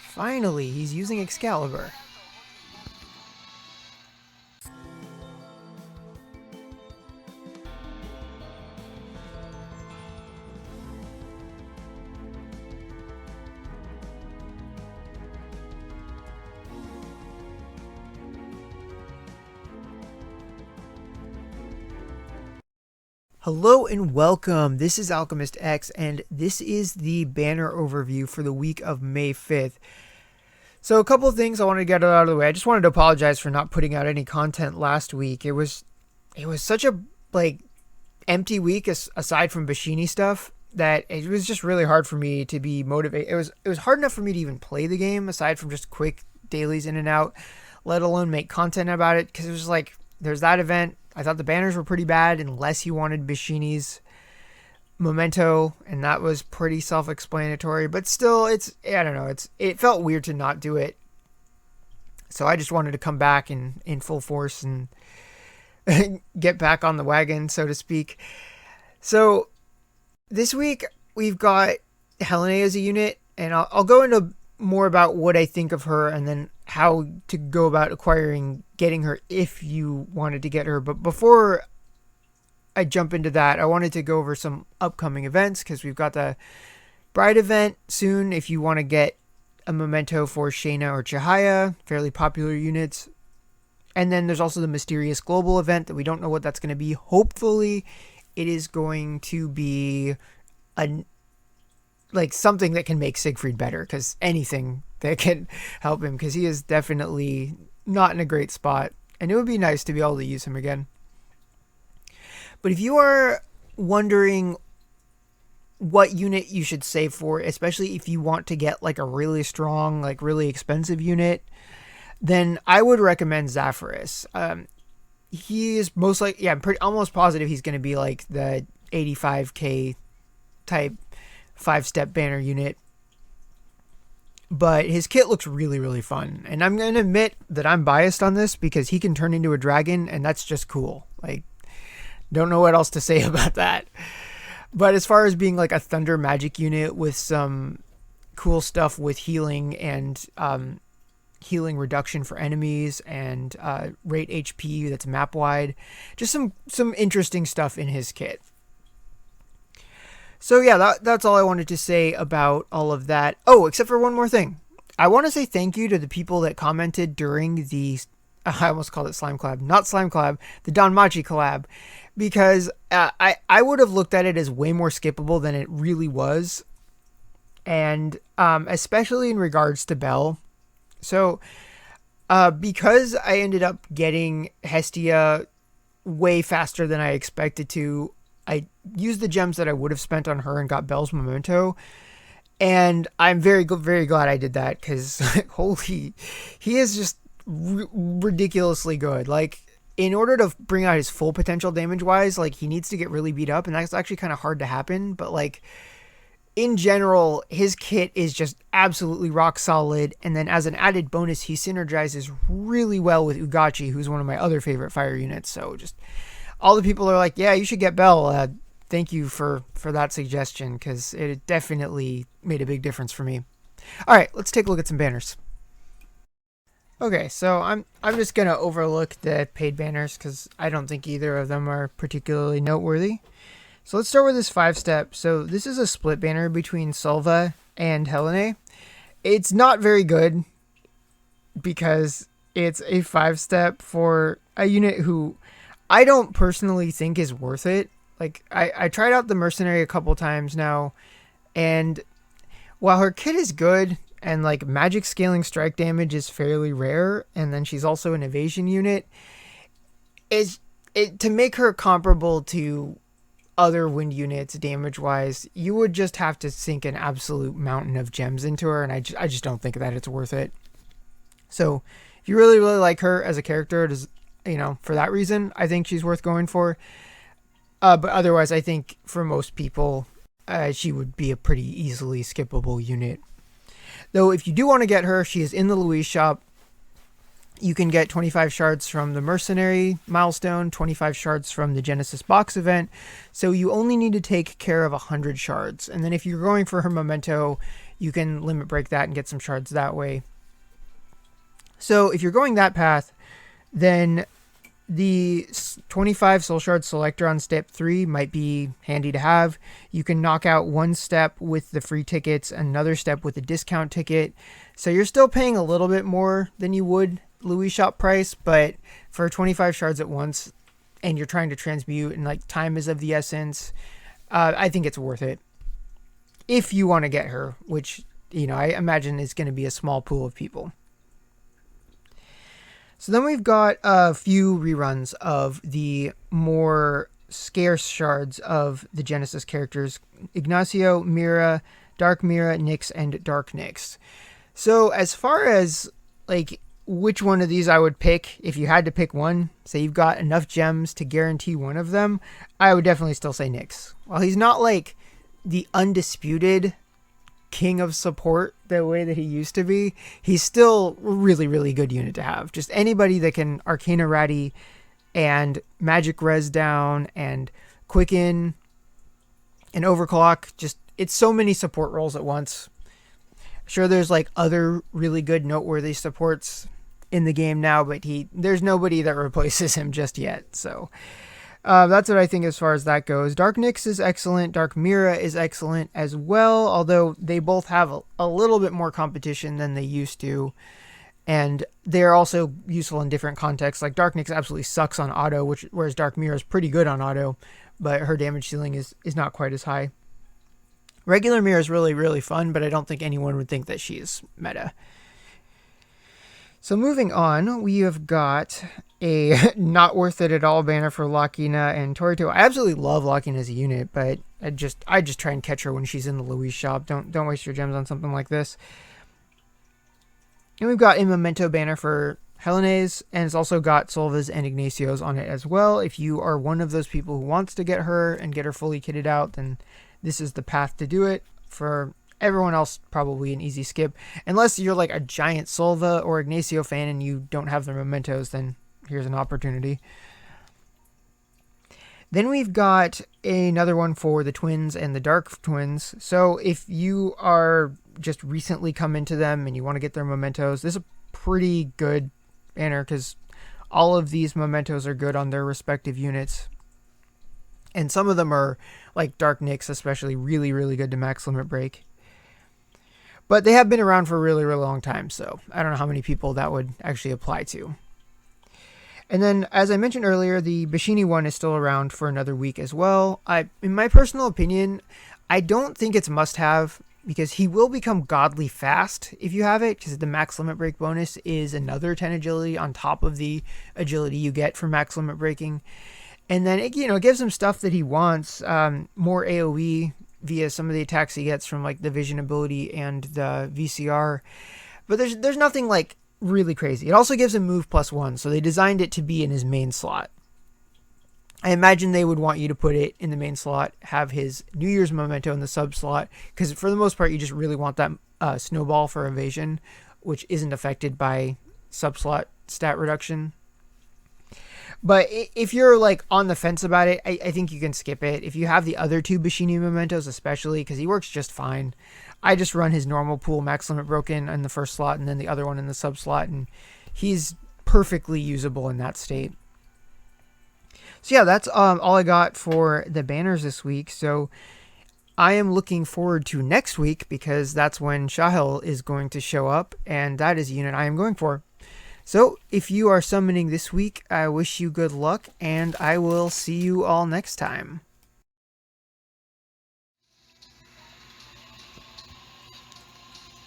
Finally, he's using Excalibur. Hello and welcome. This is Alchemistexe, and this is the banner overview for the week of May 5th. So a couple of things I wanted to get out of the way. I just wanted to apologize for not putting out any content last week. It was such a empty week aside from Bashini stuff that it was just really hard for me to be motivated. It was hard enough for me to even play the game aside from just quick dailies in and out, let alone make content about it, because it was like there's that event. I thought the banners were pretty bad unless you wanted Bashini's memento, and that was pretty self-explanatory, but still it felt weird to not do it. So I just wanted to come back in full force and get back on the wagon, so to speak. So this week we've got Helene as a unit, and I'll go into more about what I think of her and then how to go about getting her if you wanted to get her. But before I jump into that, I wanted to go over some upcoming events, because we've got the Bride event soon if you want to get a memento for Shayna or Chihaya, fairly popular units. And then there's also the Mysterious Global event that we don't know what that's going to be. Hopefully it is going to be something that can make Siegfried better, because anything that can help him, because he is definitely not in a great spot, and it would be nice to be able to use him again. But if you are wondering what unit you should save for, especially if you want to get a really strong, really expensive unit, then I would recommend Zafaris. He is I'm almost positive he's going to be the 85k type 5-step banner unit. But his kit looks really, really fun. And I'm going to admit that I'm biased on this because he can turn into a dragon, and that's just cool. Don't know what else to say about that. But as far as being a thunder magic unit with some cool stuff with healing and healing reduction for enemies and rate HP that's map wide, just some interesting stuff in his kit. So yeah, that's all I wanted to say about all of that. Oh, except for one more thing. I want to say thank you to the people that commented during the, I almost called it Slime Collab, not Slime Collab, the Danmachi collab, because I would have looked at it as way more skippable than it really was. And especially in regards to Belle. So because I ended up getting Hestia way faster than I expected to, I used the gems that I would have spent on her and got Belle's memento, and I'm very glad I did that, because he is just ridiculously good. In order to bring out his full potential damage wise, he needs to get really beat up, and that's actually kind of hard to happen. But in general, his kit is just absolutely rock solid. And then as an added bonus, he synergizes really well with Ugachi, who's one of my other favorite fire units. So just all the people are like, yeah, you should get Belle. Thank you for that suggestion, because it definitely made a big difference for me. All right, let's take a look at some banners. Okay, so I'm just gonna overlook the paid banners because I don't think either of them are particularly noteworthy. So let's start with this 5-step. So this is a split banner between Sulva and Helene. It's not very good because it's a 5-step for a unit who I don't personally think is worth it. I tried out the Mercenary a couple times now, and while her kit is good and magic scaling strike damage is fairly rare, and then she's also an evasion unit, to make her comparable to other wind units damage wise, you would just have to sink an absolute mountain of gems into her, and I just don't think that it's worth it. So if you really like her as a character, for that reason, I think she's worth going for. But otherwise, I think for most people, she would be a pretty easily skippable unit. Though if you do want to get her, she is in the Louise shop. You can get 25 shards from the Mercenary milestone, 25 shards from the Genesis box event. So you only need to take care of 100 shards. And then if you're going for her memento, you can limit break that and get some shards that way. So if you're going that path, then the 25 soul shard selector on step 3 might be handy to have. You can knock out one step with the free tickets, another step with a discount ticket. So you're still paying a little bit more than you would Louis shop price, but for 25 shards at once, and you're trying to transmute and like time is of the essence, I think it's worth it. If you want to get her, which, you know, I imagine is going to be a small pool of people. So then we've got a few reruns of the more scarce shards of the Genesis characters: Ignacio, Mira, Dark Mira, Nyx, and Dark Nyx. So as far as like which one of these I would pick, if you had to pick one, say you've got enough gems to guarantee one of them, I would definitely still say Nyx. While he's not like the undisputed king of support the way that he used to be, he's still a really, really good unit to have. Just anybody that can Arcana Ratty and Magic Res down and Quicken and Overclock, just it's so many support roles at once. Sure, there's like other really good noteworthy supports in the game now, but there's nobody that replaces him just yet. So that's what I think as far as that goes. Dark Nyx is excellent. Dark Mira is excellent as well, although they both have a little bit more competition than they used to. And they're also useful in different contexts. Like Dark Nyx absolutely sucks on auto, whereas Dark Mira is pretty good on auto, but her damage ceiling is not quite as high. Regular Mira is really, really fun, but I don't think anyone would think that she is meta. So moving on, we have got a not worth it at all banner for Lakina and Torito. I absolutely love Lakina as a unit, but I just try and catch her when she's in the Louis shop. Don't waste your gems on something like this. And we've got a Memento banner for Helene's, and it's also got Solva's and Ignacio's on it as well. If you are one of those people who wants to get her and get her fully kitted out, then this is the path to do it. For everyone else, probably an easy skip. Unless you're like a giant Solva or Ignacio fan and you don't have the Mementos, then here's an opportunity. Then we've got another one for the twins and the dark twins. So if you are just recently come into them and you want to get their Mementos, this is a pretty good banner because all of these Mementos are good on their respective units. And some of them are, like Dark Nyx especially, really, really good to max limit break. But they have been around for a really, really long time, so I don't know how many people that would actually apply to. And then, as I mentioned earlier, the Bashini one is still around for another week as well. In my personal opinion, I don't think it's must-have, because he will become godly fast if you have it, because the max limit break bonus is another 10 agility on top of the agility you get for max limit breaking. And then it gives him stuff that he wants, more AoE via some of the attacks he gets from like the vision ability and the VCR. But there's nothing like really crazy. It also gives him move +1, so they designed it to be in his main slot. I imagine they would want you to put it in the main slot, have his New Year's Memento in the sub slot, because for the most part you just really want that snowball for evasion, which isn't affected by sub slot stat reduction. But if you're like on the fence about it, I think you can skip it. If you have the other two Bashini Mementos, especially, because he works just fine. I just run his normal pool max limit broken in the first slot and then the other one in the sub slot, and he's perfectly usable in that state. So yeah, that's all I got for the banners this week. So I am looking forward to next week, because that's when Shahil is going to show up, and that is a unit I am going for. So, if you are summoning this week, I wish you good luck, and I will see you all next time.